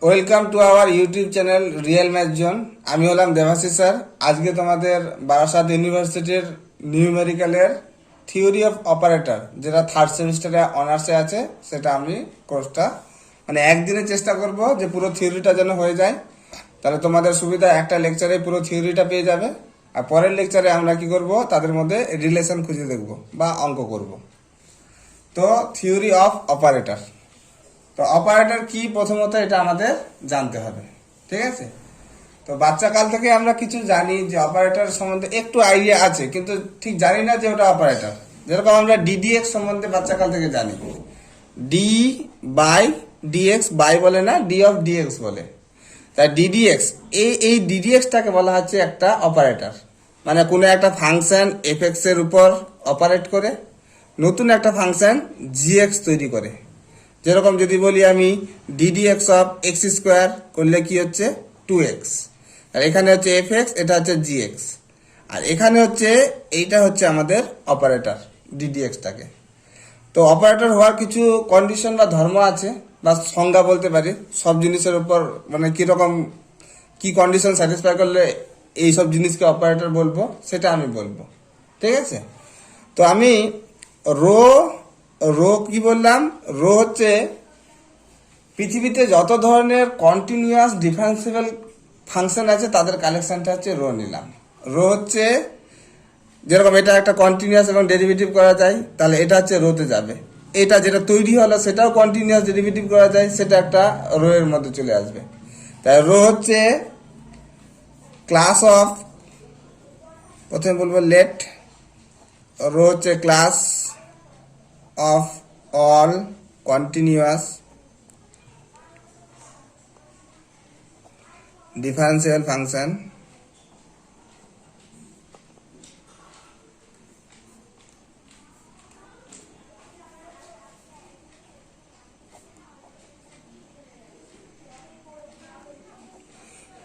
Welcome to our YouTube channel real math zone. আমি হলাম Debashis sir. আজকে তোমাদের বারাসাত ইউনিভার্সিটির নিউমেরিক্যালের থিওরি অফ অপারেটর, যেটা থার্ড সেমিস্টারে অনার্সে আছে, সেটা আমি কোর্সটা একদিনে চেষ্টা করব যে পুরো থিওরিটা যেন হয়ে যায়। তাহলে তোমাদের সুবিধা, একটা লেকচারে পুরো থিওরিটা পেয়ে যাবে। আর পরের লেকচারে আমরা কি করব, তাদের মধ্যে রিলেশন খুঁজে দেখব বা অঙ্ক করব। তো থিওরি অফ অপারেটর, তো অপারেটর কি প্রথমত এটা আমাদের জানতে হবে, ঠিক আছে? তো বাচ্চা কাল থেকে আমরা কিছু জানি যে অপারেটর সম্বন্ধে একটু আইডিয়া আছে, কিন্তু ঠিক জানি না যে ওটা অপারেটর। যেরকম আমরা ডিডিএক্স সম্বন্ধে বাচ্চা কাল থেকে জানি, ডি বাই ডিএক্স, বাই বলে না, ডি অফ ডিএক্স বলে। তাই ডিডিএক্স, এই ডিডিএক্সটাকে বলা হচ্ছে একটা অপারেটর। মানে কোনো একটা ফাংশন এফএক্স এর উপর অপারেট করে নতুন একটা ফাংশন জিএক্স তৈরি করে। যেরকম যদি বলি আমি ডিডিএক্স অফ এক্স স্কোয়ার করলে কি হচ্ছে 2x, আর এখানে হচ্ছে এফএক্স, এটা হচ্ছে জিএক্স, আর এখানে হচ্ছে এইটা হচ্ছে আমাদের অপারেটর ডিডিএক্সটাকে। তো অপারেটর হওয়ার কিছু কন্ডিশন বা ধর্ম আছে বা সংজ্ঞা বলতে পারি। সব জিনিসের উপর কিরকম কি কন্ডিশন স্যাটিসফাই করলে এই সব জিনিসকে অপারেটর বলবো, সেটা আমি বলবো, ঠিক আছে? তো আমি রো রো কি বললাম, রো হচ্ছে পৃথিবীতে যত ধরনের কন্টিনিউয়াস ডিফারেন্সিবল ফাংশন আছে তাদের কালেকশনটা হচ্ছে রো নিলাম। রো হচ্ছে যেরকম এটা একটা কন্টিনিউয়াস এবং ডেরিভেটিভ করা যায়, তাহলে এটা হচ্ছে রোতে যাবে। এটা যেটা তৈরি হলো সেটাও কন্টিনিউয়াস ডেরিভেটিভ করা যায়, সেটা একটা রো এর মধ্যে চলে আসবে। তাই রো হচ্ছে ক্লাস অফ, প্রথমে বলবো লেট, রো হচ্ছে class of all continuous differential function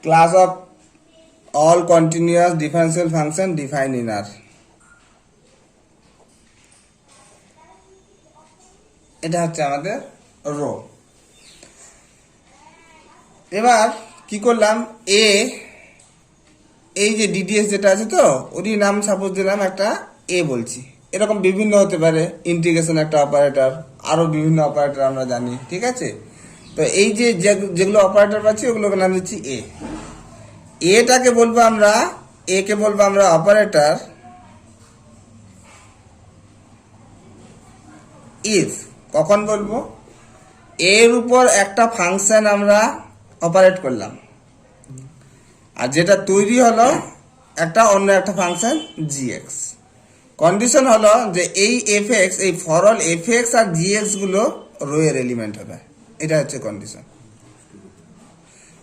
class of all continuous differential function defined in R। এটা হচ্ছে আমাদের রো। এবার কি করলাম, এই যে ডিডিএস যেটা আছে, তো ওরই নাম সাপোজ দিলাম একটা এ বলছি। এরকম বিভিন্ন হতে পারে, ইন্টিগ্রেশন একটা অপারেটর, আরো বিভিন্ন অপারেটর আমরা জানি, ঠিক আছে? তো এই যে যেগুলো অপারেটর পাচ্ছি ওগুলোকে নাম দিচ্ছি এ। এটাকে বলবো আমরা, এ কে বলবো আমরা অপারেটর ইফ। কখন বলবো? এর উপর একটা ফাংশন আমরা অপারেট করলাম, আর যেটা তৈরি হলো একটা অন্য একটা ফাংশন জিএক্স। কন্ডিশন হলো যে এই এফএক্স, এই ফর অল এফএক্স আর জিএক্স গুলো রো এর এলিমেন্ট হবে। এটা হচ্ছে কন্ডিশন।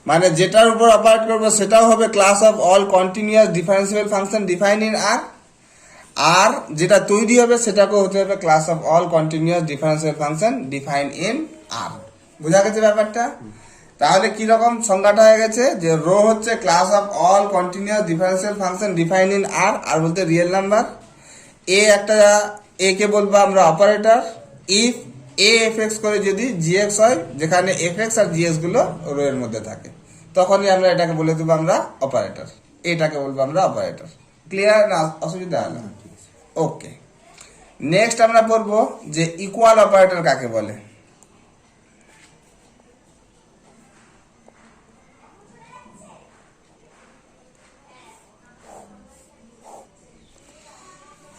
মানে যেটার উপর অপারেট করবো সেটাও হবে class of all continuous differentiable function define in R, আর যেটা তৈরি হবে সেটাকেও হতে হবে class of all continuous differential function define in R. বোঝা গেছে ব্যাপারটা? তাহলে কি রকম সংজ্ঞাটা হয়ে গেছে, যে রো হচ্ছে class of all continuous differential function define in R, R বলতে রিয়েল নাম্বার। এ একটা, এ কে বলবো আমরা operator if A F X করে যদি জিএক্স হয়, যেখানে এফ এক্স আর জিএক্স গুলো রো এর মধ্যে থাকে, তখনই আমরা এটাকে বলে দেবো আমরা অপারেটর। এটাকে বলবো আমরা অপারেটর। ক্লিয়ার না? অসুবিধা হলো? ওকে। নেক্সট আমরা পড়বো যে ইকুয়াল অপারেটর কাকে বলে।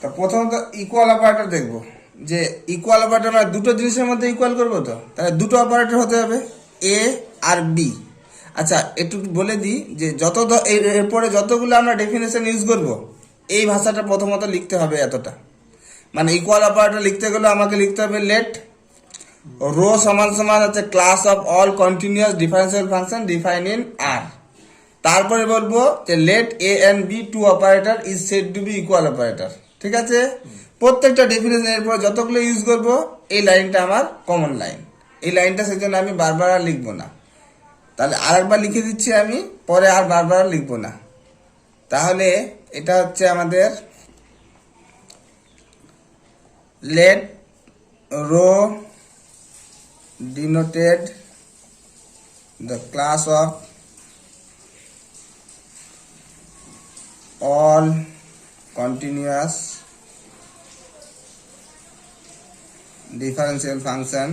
তো প্রথমত ইকুয়াল অপারেটর দেখবো, যে ইকুয়াল অপারেটর মানে দুটো জিনিসের মধ্যে ইকুয়াল করবো, তো তাহলে দুটো অপারেটর হতে হবে, এ আর বি। আচ্ছা একটু বলে দিই যে এরপরে যতগুলো আমরা ডেফিনেশন ইউজ করবো, এই ভাষাটা প্রথমত লিখতে হবে এতটা। মানে ইকুয়াল অপারেটর লিখতে গেলে আমাকে লিখতে হবে লেট রো সমান সমান হচ্ছে class of all continuous differential function define in R. তারপরে বলবো যে let A and B two operator is said to be equal operator. ঠিক আছে? প্রত্যেকটা ডেফিনেশন এরপর যতগুলো ইউজ করবো, এই লাইনটা আমার কমন লাইন। এই লাইনটা সেই জন্য আমি বারবার আর লিখবো না। তাহলে আরেকবার লিখে দিচ্ছি আমি, পরে আর বারবার লিখবো না। তাহলে এটা হচ্ছে আমাদের let row denoted the class of all continuous differential function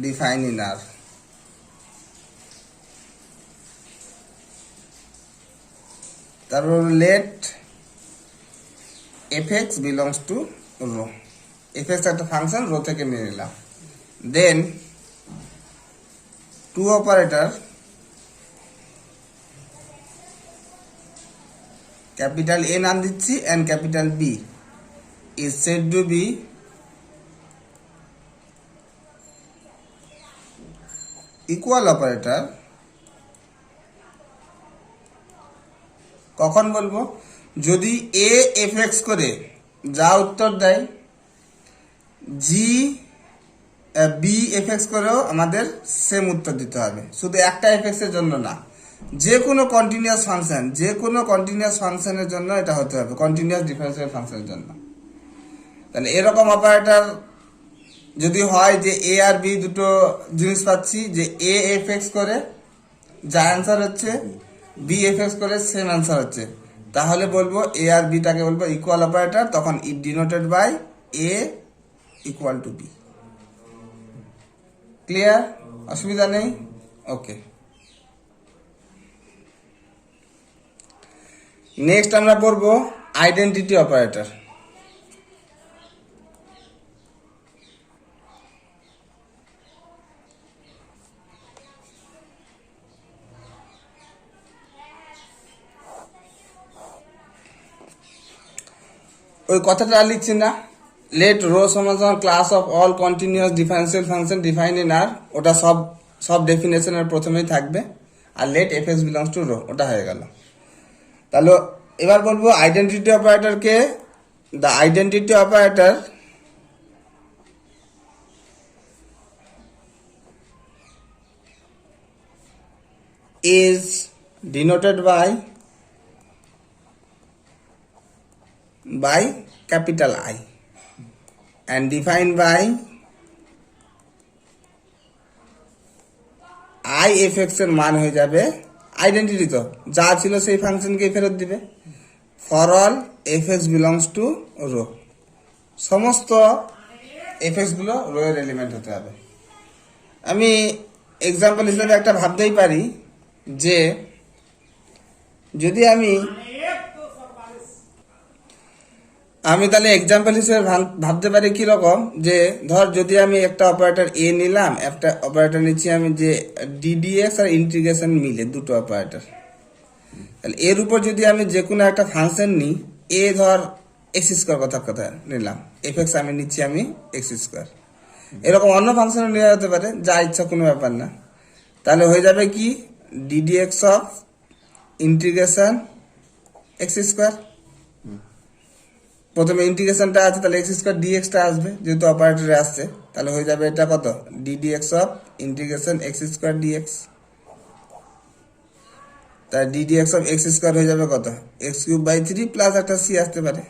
defined in R. তারপর let fx belongs to rho. fx একটা ফাংশন রো থেকে নিয়ে নিলাম। Then two operator capital A নাম দিচ্ছি and capital B is said to be equal operator কখন বলবো, যদি এ এফ এক্স করে যা উত্তর দেয় জি বি এফ এক্স করেও আমাদের সেম উত্তর দিতে হবে, শুধু একটা এফ এক্স এর জন্য না, যে কোনো কন্টিনিউয়াস ফাংশন, যে কোনো কন্টিনিউয়াস ফাংশনের জন্য এটা হতে হবে, কন্টিনিউয়াস ডিফারেন্সিয়াল ফাংশনের জন্য। তাহলে এরকম অপারেটর যদি হয় যে এ আর বি দুটো জিনিস পাচ্ছি, যে এ এফ এক্স করে যা অ্যান্সার হচ্ছে বি এফ এক্স করে সেম অ্যান্সার হচ্ছে, তাহলে বলবো এ আর বিটাকে বলবো ইকুয়াল অপারেটর, তখন it denoted by A equal to B. Clear? অসুবিধা নেই? ওকে। নেক্সট আমরা পড়বো আইডেন্টিটি অপারেটর। ওই কথাটা লিখছি না, লেট রো সমাধান class of all continuous differential function define in R, ওটা সব ডেফিনেশনের প্রথমেই থাকবে, আর let F x belongs to rho, ওটা হয়ে গেল। তাহলে এবার বলবো আইডেন্টিটি অপারেটরকে, the identity operator is denoted by capital I and defined by I f x এর মান হয়ে যাবে, আইডেন্টিটি তো যা ছিল সেই ফাংশনকে ফেরত দিবে, for all f x belongs to rho, সমস্ত এফ এক্স গুলো রো এর এলিমেন্ট হতে হবে। আমি এক্সাম্পল হিসেবে একটা ভাবতেই পারি যে যদি আমি তাহলে এক্সাম্পল হিসেবে ভাবতে পারি কি রকম, যে ধর যদি আমি একটা অপারেটর এ নিলাম, একটা অপারেটর নিচ্ছি আমি যে ডিডিএক্স আর ইন্টিগ্রেশন মিলে দুটো অপারেটর, তাহলে এর উপর যদি আমি যে কোনো একটা ফাংশন নিই, এ ধর এক্স স্কোয়ার কথা নিলাম, এফ এক্স আমি নিচ্ছি আমি এক্স স্কোয়ার, এরকম অন্য ফাংশনও নেওয়া যেতে পারে, যা ইচ্ছা কোনো ব্যাপার না। তাহলে হয়ে যাবে কি ddx of integration x square, প্রথমে ইন্টিগ্রেশনটা আছে তাহলে এক্স স্কোয়ার ডিএক্সটা আসবে যেহেতু অপারেটরে আসছে, তাহলে হয়ে যাবে এটা কত d d x of integration x square d x, তাই ডিডিএক্স অফ এক্স স্কোয়ার হয়ে যাবে কত এক্স কিউব বাই 3 প্লাস একটা সি আসতে পারে,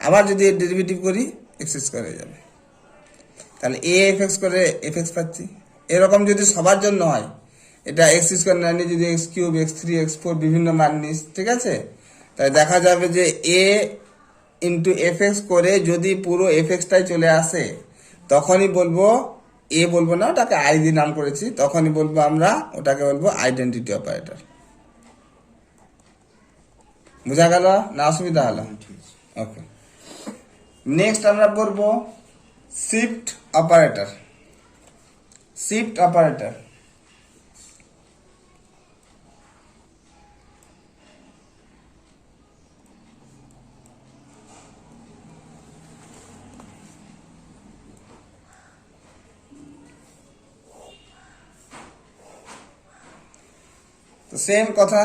আবার যদি এর ডেরিভেটিভ করি এক্স স্কোয়ার হয়ে যাবে, তাহলে এ এফ এক্স করে এফ এক্স পাচ্ছি। এরকম যদি সবার জন্য হয়, এটা এক্স স্কোয়ার না নিয়ে যদি এক্স কিউব এক্স 3 এক্স 4 বিভিন্ন মান নিস, ঠিক আছে, তাই দেখা যাবে যে এ ইন্টু এফ এক্স করে যদি পুরো এফ এক্সটাই চলে আসে, তখনই বলবো এ বলবো না, ওটাকে আই দিয়ে নাম করেছি, তখনই বলবো আমরা ওটাকে বলবো আইডেন্টিটি অপারেটর। বুঝা গেল না? অসুবিধা হলো? ওকে। নেক্সট আমরা পড়বো শিফট অপারেটর। শিফট অপারেটর তো সেম কথা,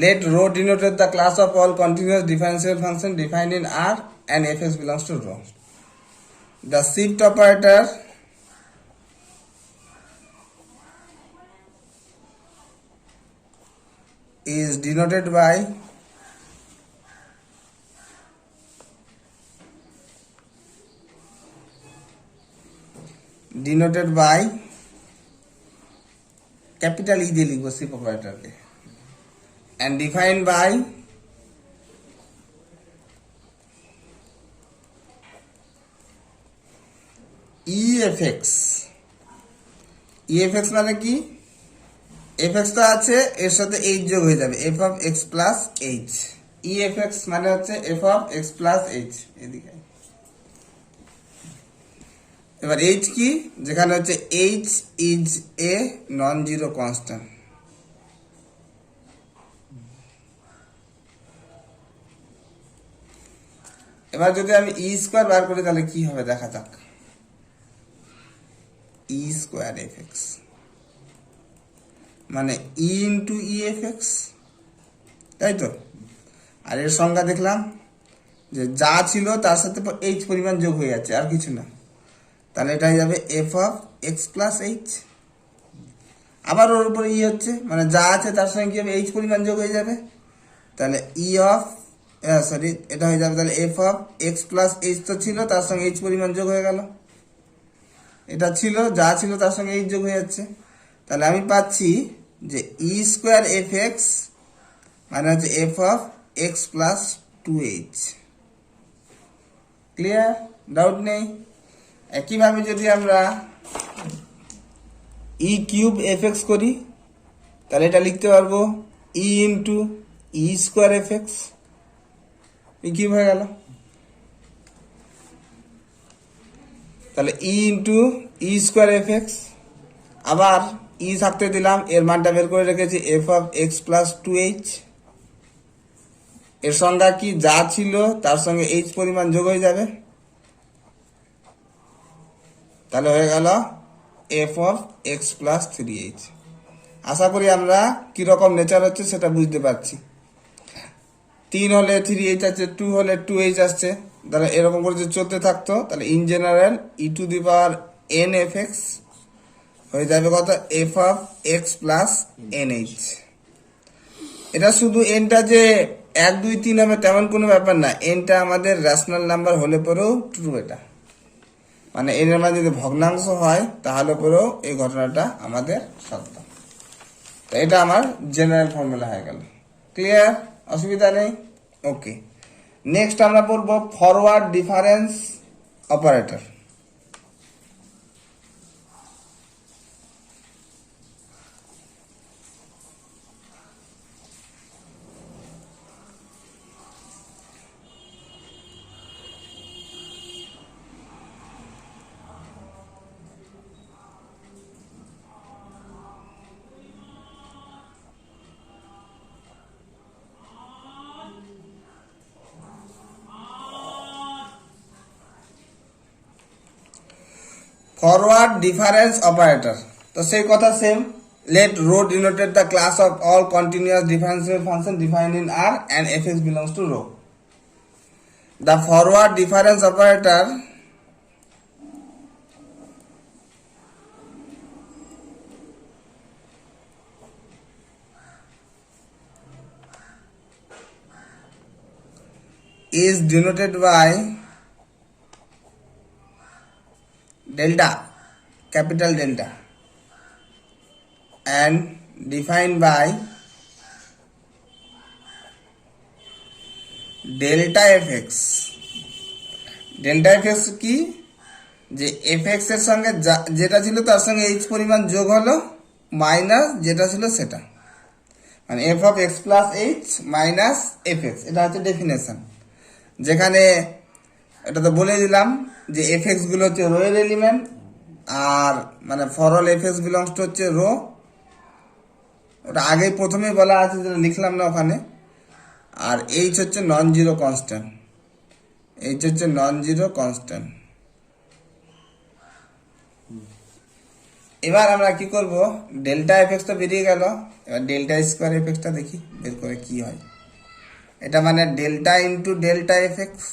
let rho denoted the class of all continuous differential function defined in R and fx belongs to rho. The shift operator is denoted by denoted by capital E দিয়ে লিখবো shift অপারেটরকে, and define by e f x. E f x মানে কি? FX তো আছে, এর সাথে H যোগ হয়ে যাবে, F of x plus H. EFX মানে হচ্ছে F of x plus H. এদিকে এবার এইচ কি? যেখানে হচ্ছে H is a non zero constant. এবার যদি আমি ই স্কোয়ার বার করি তাহলে কি হবে দেখা যাক। ই স্কোয়ার এফ এক্স মানে ই ইন্টু ই এফ এক্স, তাই তো? আর এর সংজ্ঞা দেখলাম যে যা ছিল তার সাথে এইচ পরিমাণ যোগ হয়ে যাচ্ছে, আর কিছু না। তাহলে এটা হয়ে যাবে F of x plus H. আবার ওর উপরে ই হচ্ছে, মানে যা আছে তার সঙ্গে কি হবে? এইচ পরিমাণ যোগ হয়ে যাবে। তাহলে ই অফ সরি এটা হয়ে যাবে তাহলে F of x plus H তো ছিল, তার সঙ্গে এইচ পরিমাণ যোগ হয়ে গেল। এটা ছিল, যা ছিল তার সঙ্গে এইচ যোগ হয়ে যাচ্ছে। তাহলে আমি পাচ্ছি যে ই স্কোয়ার এফ এক্স মানে হচ্ছে F of x plus two h. Clear? Doubt নেই? একইভাবে যদি আমরা ই কিউব এফ এক্স করি তাহলে এটা লিখতে পারবো E into E square f x. E cube হয়ে গেল। তাহলে E into E square f x, আবার ই থাকতে দিলাম, এর মানটা বের করে রেখেছি f of x plus two h. এর সংজ্ঞা কি? যা ছিল তার সঙ্গে এইচ পরিমাণ যোগ হয়ে যাবে। তাহলে হয়ে গেল F of x plus three H. আশা করি আমরা কিরকম নেচার হচ্ছে সেটা বুঝতে পারছি। 3 হলে 3h আছে, 2 হলে 2h আসছে। তাহলে এরকম করে যদি চলতে থাকতো তাহলে in general E to the power N F x হয়ে যাবে কত? F of x plus N H. এটা শুধু এনটা যে 1 2 3 হবে তেমন কোনো ব্যাপার না। এনটা আমাদের রেশনাল নাম্বার হলে পরেও ট্রু। এটা মানে এনের মাঝে যদি ভগ্নাংশ হয় তাহলে পরেও এই ঘটনাটা আমাদের সত্য। তো এটা আমার জেনারেল ফর্মুলা হয়ে গেল। ক্লিয়ার? অসুবিধা নেই? ওকে, নেক্সট আমরা পড়বো forward difference operator. Forward difference operator, তো সেই কথা same. Let rho denoted the class of all continuous differential function defined in R and fx belongs to rho. The forward difference operator is denoted by delta, capital delta, and defined by delta fx। Delta fx কি? যে fx এর সঙ্গে যেটা ছিল তার সঙ্গে h পরিমাণ যোগ হলো মাইনাস যেটা ছিল সেটা, মানে F of x plus H minus F x. এটা হচ্ছে ডেফিনেশন। যেখানে এটা তো বলে দিলাম যে এফ এক্স গুলো হচ্ছে রো এর এলিমেন্ট, আর মানে for all f x belongs two হচ্ছে রো। ওটা আগেই প্রথমেই বলা আছে, যেটা লিখলাম না ওখানে। আর এইচ হচ্ছে নন জিরো কনস্ট্যান্ট, এইচ হচ্ছে নন জিরো কনস্ট্যান্ট। এবার আমরা কি করব? ডেল্টা এফএক্স তো বেরিয়ে গেল, এবার ডেল্টা স্কোয়ার এফএক্সটা দেখি বের করে কি হয়। এটা মানে delta into delta FX.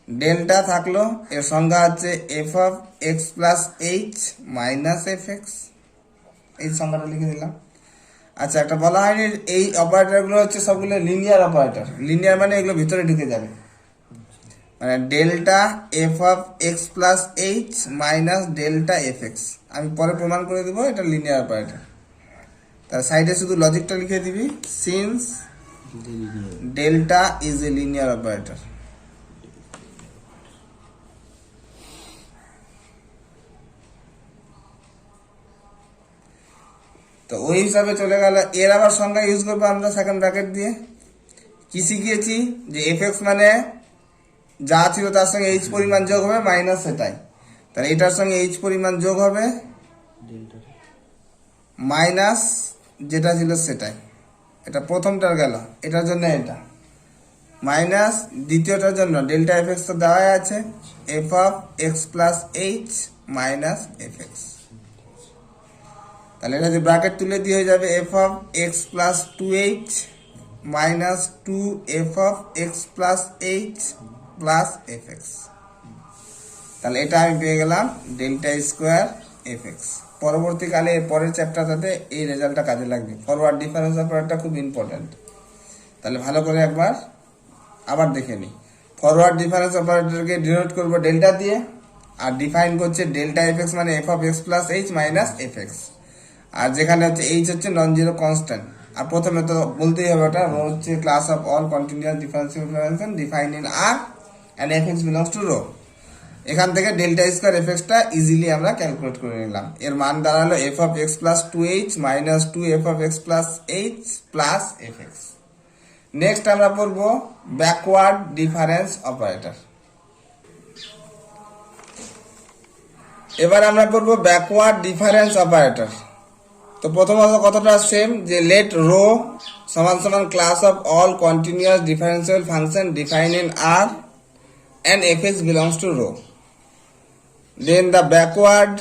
Delta থাকলো, এর সংজ্ঞা হচ্ছে F of x plus H minus F x. এই সংজ্ঞাটা লিখে দিলাম। আচ্ছা, একটা বলা হয়নি এই অপারেটরগুলো হচ্ছে সবগুলো লিনিয়ার অপারেটর। লিনিয়ার মানে এগুলো ভিতরে ঢুকে যাবে। মানে delta F of x plus H minus delta F x. আমি পরে প্রমাণ করে দেবো এটা লিনিয়ার অপারেটর। তার সাইডে শুধু লজিকটা লিখে দিবি, since delta is a linear operator. তো ওই হিসাবে চলে গেল। এর আবার সংজ্ঞা ইউজ করবো আমরা সেকেন্ড ব্র্যাকেট দিয়ে। কি শিখিয়েছি যে এফ এক্স মানে যা ছিল তার সঙ্গে এইচ পরিমাণ যোগ হবে মাইনাস সেটাই। তাহলে এটার সঙ্গে এইচ পরিমাণ যোগ হবে মাইনাস যেটা ছিল সেটাই। এটা প্রথমটার গেল, এটার জন্য এটা মাইনাস, দ্বিতীয়টার জন্য ডেল্টা এফ এক্স তো দেওয়াই আছে, f of x plus H minus F x. তাহলে এটা যদি ব্র্যাকেট তুলে দিয়ে হয়ে যাবে F of x plus two h minus two f of x plus h plus f x. তাহলে এটা আমি পেয়ে গেলাম ডেল্টা স্কোয়ার এফ এক্স। পরবর্তীকালে এর পরের চ্যাপ্টারটাতে এই রেজাল্টটা কাজে লাগবে। ফরওয়ার্ড ডিফারেন্স অপারেটরটা খুব ইম্পর্টেন্ট। তাহলে ভালো করে একবার আবার দেখে নিই। ফরওয়ার্ড ডিফারেন্স অপারেটরকে ডিনোট করবো ডেল্টা দিয়ে, আর ডিফাইন করছে ডেল্টা এফ এক্স মানে F of x plus H minus F X. আর যেখানে হচ্ছে এইচ হচ্ছে নন জিরো কনস্ট্যান্ট। আর প্রথমে তো বলতেই হবে ওটা রো হচ্ছে class of all continuous differential function define in R and f x belongs to rho. এখান থেকে ডেল্টা স্কোয়ার এফ এক্সটা ইজিলি আমরা ক্যালকুলেট করে নিলাম। এর মান দাঁড়ালো f of x plus two h minus two f of x plus h plus f x. Next আমরা পড়বো ব্যাকওয়ার্ড ডিফারেন্স অপারেটর। এবার আমরা পড়বো ব্যাকওয়ার্ড ডিফারেন্স অপারেটর। তো প্রথমত কতটা সেম, যে লেট রো সমান সমান class of all continuous differential function define in R and fx belongs to rho. Then the backward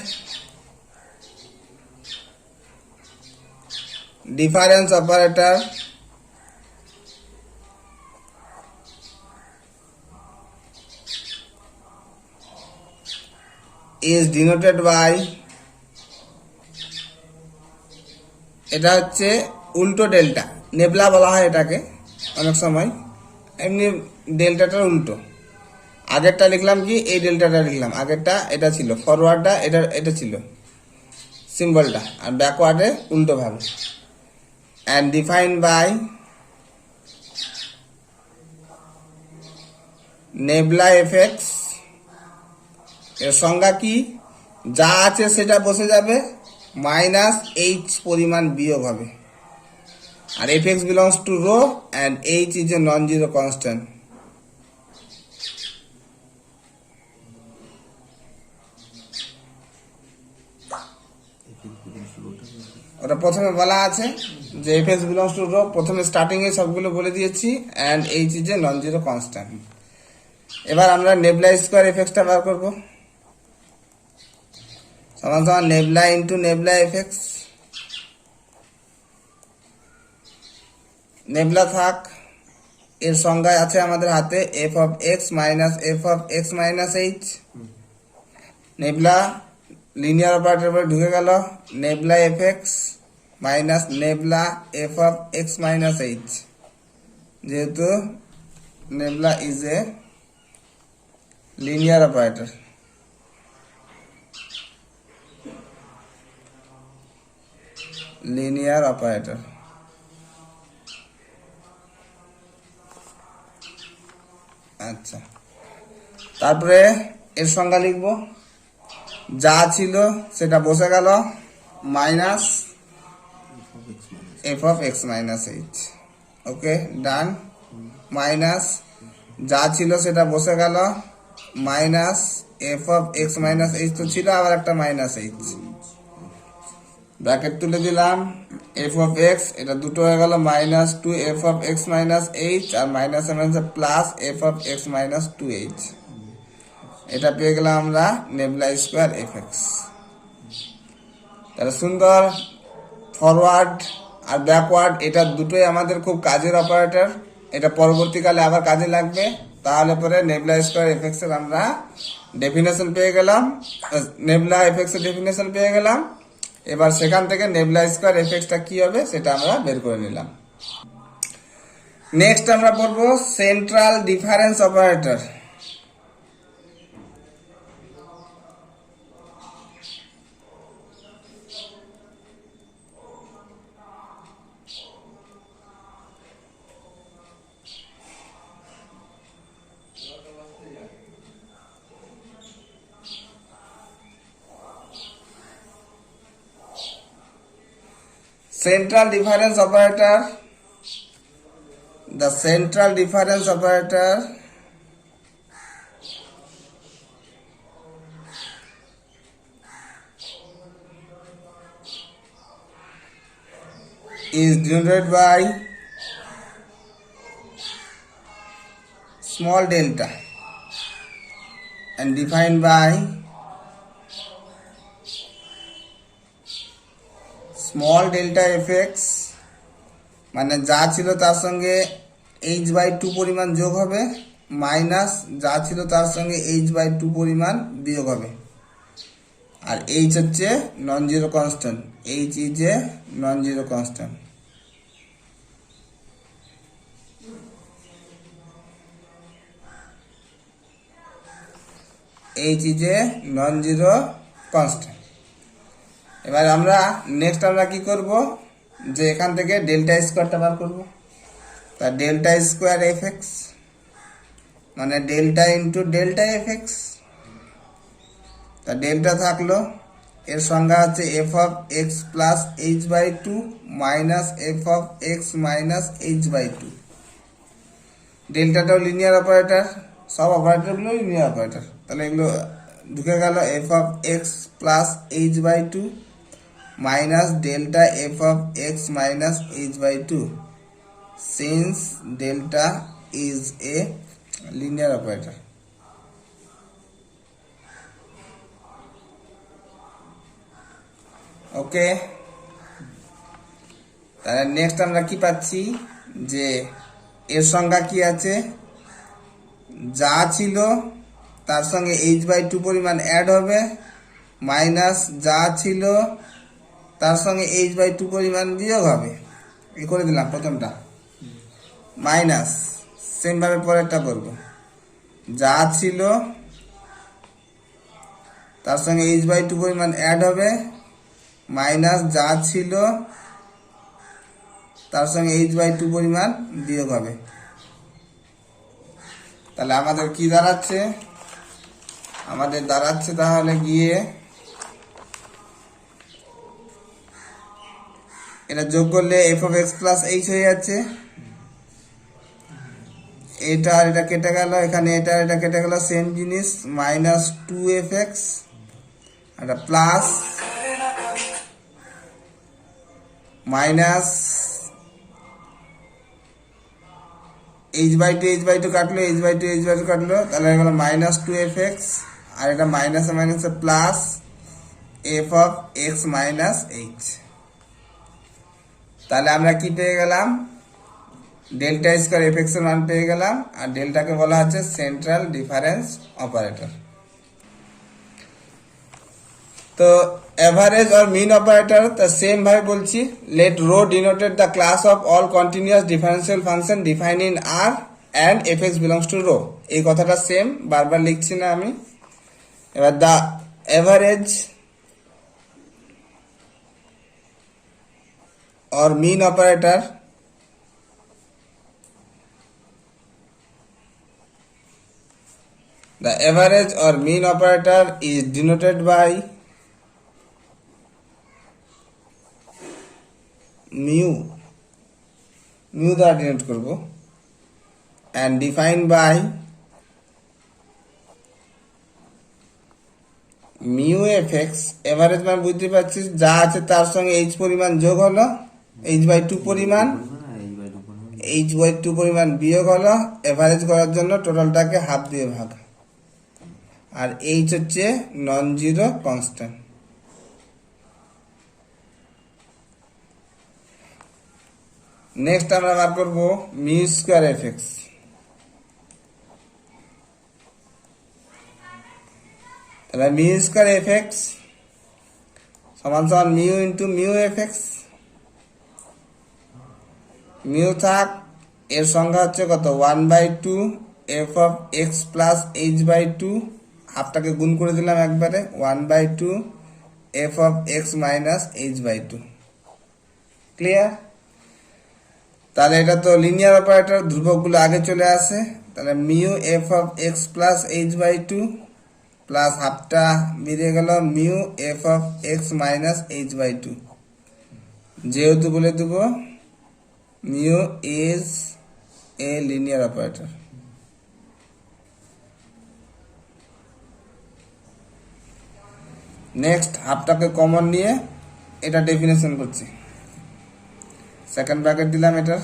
difference operator is denoted by, এটা হচ্ছে উল্টো ডেল্টা, নেবলা বলা হয় এটাকে অনেক সময়, এমনি ডেল্টাটার উল্টো। আগেরটা লিখলাম কি, এই ডেল্টাটা লিখলাম, আগেরটা এটা ছিল, ফরওয়ার্ডটা এটা ছিল সিম্বলটা, আর ব্যাকওয়ার্ডে উল্টো ভাবে। And define by nabla f x. এর সংজ্ঞা কি, যা আছে সেটা বসে যাবে, মাইনাস এইচ পরিমাণ বিয়োগ হবে, আর F X belongs to rho and H is a non zero constant. ওটা প্রথমে বলা আছে যে F x belongs to rho, প্রথমে স্টার্টিং এ সবগুলো বলে দিয়েছি, and H is a non zero constant. এবার আমরা নেবলা স্কোয়ার এফেক্টসটা বার করব, সমান সমান nabla into nabla F X. Nabla থাক, এর সংজ্ঞায় আছে আমাদের হাতে F of x minus F of x minus H. Nabla linear operator পরে ঢুকে গেল, nabla F X minus nabla F of x minus H, যেহেতু nabla is a linear operator. Linear operator আচ্ছা, তারপরে এর সংজ্ঞা লিখব, যা ছিল সেটা বসে গেল, minus F of x minus H. Okay done. Minus যা ছিল সেটা বসে গেল, minus F of x minus H তো ছিল, আবার একটা মাইনাস এইচ, ব্র্যাকেট তুলে দিলাম, এফ অফ এক্স এটা দুটো হয়ে গেল, minus two f of x minus h, আর minus plus f of x minus two h. এটা পেয়ে গেলাম আমরা নেবলা স্কোয়ার এফ এক্স। তাহলে সুন্দর। ফরওয়ার্ড আর ব্যাকওয়ার্ড এটা দুটোই আমাদের খুব কাজের অপারেটর, এটা পরবর্তীকালে আবার কাজে লাগবে। তাহলে পরে নেবলা স্কোয়ার এফ এক্স এর আমরা ডেফিনেশন পেয়ে গেলাম, নেবলা এফ এক্স এর ডেফিনেশন পেয়ে গেলাম। এবার সেখান থেকে নেবলা স্কোয়ার এফ এক্সটা কি হবে সেটা আমরা বের করে নিলাম। নেক্সট আমরা পড়বো central difference operator. central difference operator, the central difference operator is denoted by small delta and defined by small delta fx, মানে যা ছিল তার সঙ্গে h/2 পরিমাণ যোগ হবে মাইনাস যা ছিল তার সঙ্গে h/2 পরিমাণ বিয়োগ হবে। আর h হচ্ছে নন zero constant, h is a non zero constant. h is a non zero constant. এবার আমরা নেক্সট আমরা কি করব, যে এখান থেকে ডেল্টা স্কোয়ারটা বার করব। তা ডেল্টা স্কোয়ার এফ এক্স মানে delta into delta F x. তা ডেল্টা থাকলো, এর সংজ্ঞা হচ্ছে F of x plus h/2 minus F of x minus h/2। ডেল্টাটাও লিনিয়ার অপারেটর, সব অপারেটরগুলো লিনিয়ার অপারেটর। তাহলে এগুলো ঢুকে গেল F of x plus h/2 minus delta f of x minus h/2 since delta is a linear operator. ওকে, তাহলে next আমরা কি পাচ্ছি, যে এর সংজ্ঞা কি আছে, যা ছিল তার সঙ্গে h/2 পরিমাণ অ্যাড হবে মাইনাস যা ছিল তার সঙ্গে h/2 পরিমাণ বিয়োগ হবে। এই করে দিলাম প্রথমটা, মাইনাস সেমভাবে পরেরটা করব, যা ছিল তার সঙ্গে h/2 পরিমাণ অ্যাড হবে মাইনাস যা ছিল তার সঙ্গে h/2 পরিমাণ বিয়োগ হবে। তাহলে আমাদের কি দাঁড়াচ্ছে, আমাদের দাঁড়াচ্ছে তাহলে গিয়ে এটা যোগ করলে F of x plus H হয়ে যাচ্ছে, এটা আর এটা কেটে গেল, এখানে এটা আর এটা কেটে গেল, সেম জিনিস, মাইনাস 2f(x) এটা প্লাস মাইনাস h/2 কাটলো, h/2 কাটলো, তাহলে হয়ে গেল মাইনাস 2f(x) আর এটা মাইনাসে মাইনাসে plus f of x minus H. তাহলে আমরা কি পেয়ে গেলাম, ডেল্টা স্কোয়ার এফ এক্স এর মান পেয়ে গেলাম, আর ডেল্টাকে বলা হচ্ছে সেন্ট্রাল ডিফারেন্স অপারেটর। তো এভারেজ और मीन ऑपरेटर तो सेम भाई বলছি, let rho denoted the class of all continuous differential function defined in R and fx belongs to rho। এই কথাটা সেম, বারবার লিখছি না আমি। এবার the average or mean operator the average or mean operator is denoted by mu দ্বারা denote করব, and defined by mu fx। Average মান বুঝতে পারছিস, যা আছে তার সঙ্গে h পরিমাণ যোগ হলো, h/2 পরিমাণ, h/2 পরিমাণ বিয়োগ হলো, এভারেজ করার জন্য টোটালটাকে হাফ দিয়ে ভাগ, আর h হচ্ছে নন জিরো কনস্ট্যান্ট। নেক্সট আমরা বার করব মিউ স্কয়ার এফ এক্স। তাহলে মিউ স্কয়ার এফ এক্স সমান সমান mu into mu F x. Mu থাক, এর সংখ্যা হচ্ছে কত, 1/2 F of x plus h/2, হাফটাকে গুণ করে দিলাম একবারে, 1/2 F of x minus h/2। Clear? তাহলে এটা তো লিনিয়ার অপারেটর, ধ্রুবকগুলো আগে চলে আসে। তাহলে mu f of x plus h/2 plus হাফটা বেরিয়ে গেল mu f of x minus h/2 যেহেতু বলে দেব mu is a linear operator. Next হাফটাকে কমন নিয়ে এটা ডেফিনেশন করছি, সেকেন্ড ব্র্যাকেট দিলাম এটার।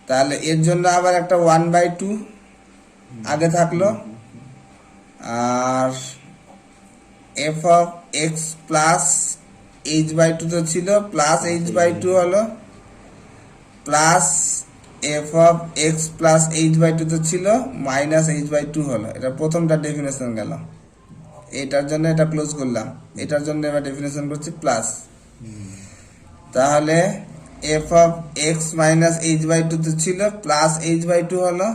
তাহলে এর জন্য আবার একটা 1/2 আগে থাকলো, আর f of x plus h/2 তো ছিল, প্লাস h/2 হলো, plus f of x plus h/2 তো ছিল, মাইনাস h/2 হলো। এটা প্রথমটা ডেফিনেশন গেল। এটার জন্য এটা ক্লোজ করলাম, এটার জন্য এবার ডেফিনেশন করছি প্লাস। তাহলে F of x minus h/2 তো ছিল, প্লাস h/2 হলো,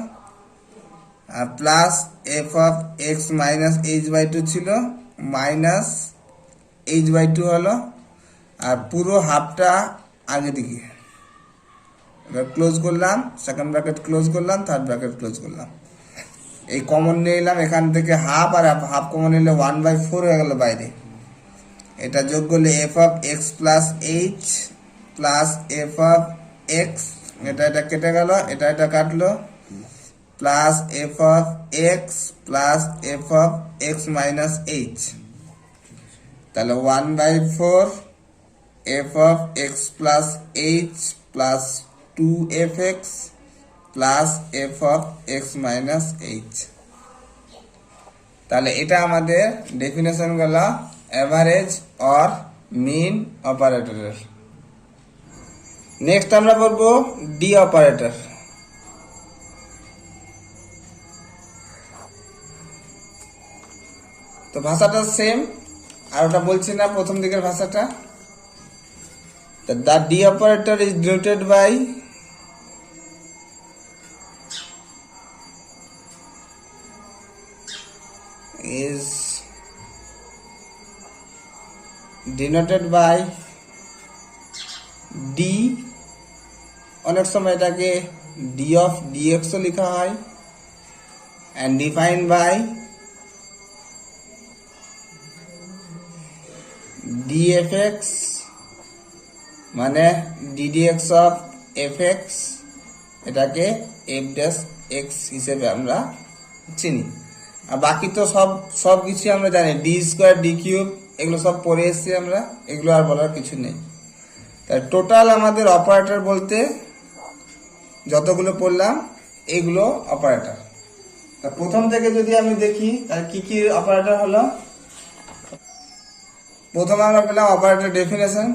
আর plus f of x minus h/2 ছিল, মাইনাস h/2 হলো, আর পুরো হাফটা আগে দিকে। এবার ক্লোজ করলাম, সেকেন্ড ব্র্যাকেট ক্লোজ করলাম, থার্ড ব্র্যাকেট ক্লোজ করলাম। এই কমন নিয়ে এলাম, এখান থেকে হাফ আর হাফ কমন নিলে 1/4 হয়ে গেল বাইরে। এটা যোগ করলে F of x plus h plus f of x, এটা কেটে গেল, এটা কাটলো, plus f of x plus f of x minus H. তাহলে 1/4 F of x plus h plus 2f(x) plus f of x minus H. তাহলে এটা আমাদের definition গেল এভারেজ অর মিন অপারেটরের। নেক্সট আমরা পড়বো ডি অপারেটর। তো ভাষাটা সেম, আর ওটা বলছি না প্রথম দিকের ভাষাটা। The D operator is denoted by D। অনেক সময় এটাকে D of dx ও লেখা হয়, and defined by dfx মানে ddx of fx, এটাকে f dash x হিসেবে আমরা চিনি। আর বাকি তো সব কিছু আমরা জানি, d স্কোয়ার d কিউব এগুলো সব পড়ে এসেছি আমরা, এগুলো আর বলার কিছু নেই। তাই টোটাল আমাদের অপারেটর বলতে যতগুলো পড়লাম এগুলো অপারেটর। তা প্রথম থেকে যদি আমি দেখি তাহলে কি কি অপারেটর হলো। প্রথমে আমরা পেলাম অপারেটর ডেফিনেশন,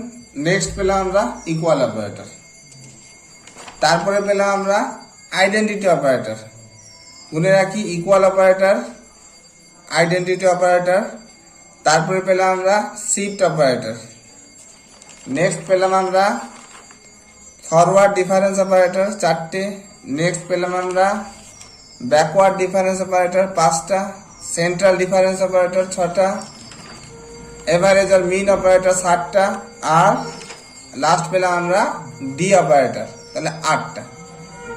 নেক্সট পেলাম আমরা ইকুয়াল অপারেটর, তারপরে পেলাম আমরা আইডেন্টিটি অপারেটর। গুনে রাখি ইকুয়াল অপারেটর, আইডেন্টিটি অপারেটর, তারপরে পেলাম আমরা শিফট অপারেটর, নেক্সট পেলাম আমরা ফরওয়ার্ড ডিফারেন্স অপারেটর 4টে, নেক্সট পেলাম আমরা ব্যাকওয়ার্ড ডিফারেন্স অপারেটর 5টা, সেন্ট্রাল ডিফারেন্স অপারেটর 6টা, এভারেজ আর মিন অপারেটর 7টা, আর লাস্ট পেলাম আমরা ডি অপারেটর, তাহলে 8টা।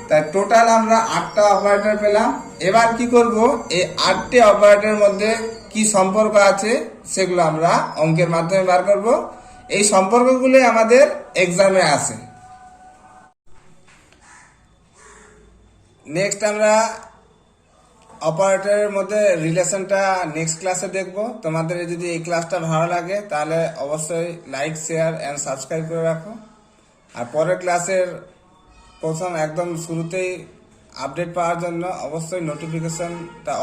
তাই টোটাল আমরা 8টা অপারেটর পেলাম। এবার কি করব, এই 8টে অপারেটরের মধ্যে কি সম্পর্ক আছে সেগুলো আমরা অঙ্কের মাধ্যমে বার করব। এই সম্পর্কগুলো আমাদের এক্সামে আসে। নেক্সট আমরা অপারেটরের মধ্যে রিলেশনটা নেক্সট ক্লাসে দেখব। তোমাদের যদি এই ক্লাসটা ভালো লাগে তাহলে অবশ্যই লাইক, শেয়ার এন্ড সাবস্ক্রাইব করে রাখো। আর পরের ক্লাসের প্রথম একদম শুরুতেই আপডেট পাওয়ার জন্য অবশ্যই নোটিফিকেশনটা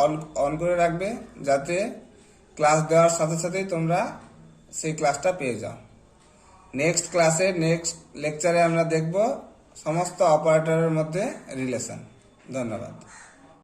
অন করে রাখবে, যাতে ক্লাস দেওয়ার সাথে সাথেই তোমরা সেই ক্লাসটা পেয়ে যাও। নেক্সট ক্লাসে নেক্সট লেকচারে আমরা দেখব সমস্ত অপারেটরের মধ্যে রিলেশন। ধন্যবাদ।